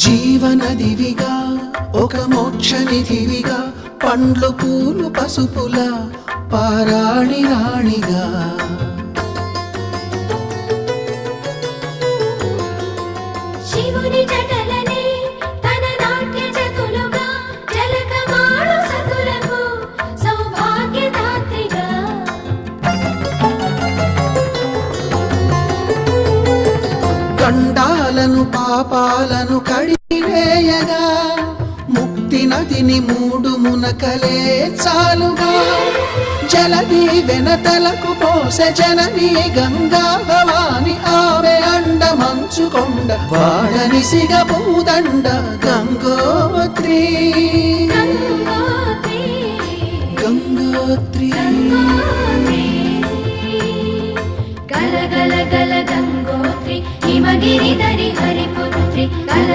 జీవనదివిగా ఒక మోక్షనిధివిగా పండ్లు పూలు పసుపుల పారాణి రాణిగా శివుని జటలనే తన నాట్య చతులుగా జలకమాడు సతులకు సౌభాగ్యదాత్రిగా గండాలను పాపాలను కడివేయగా ముక్తి నదిని మూడు మునకలే చాలుగా జలది వెనతలకు పోసె జనని గంగా భవాని ఆమె అండ మంచుకొండ వాడని సిగ పూదండ గంగోత్రి గంగోత్రి గల గల గల గంగోత్రి హిమగిరిధరి హరిపుత్రి గల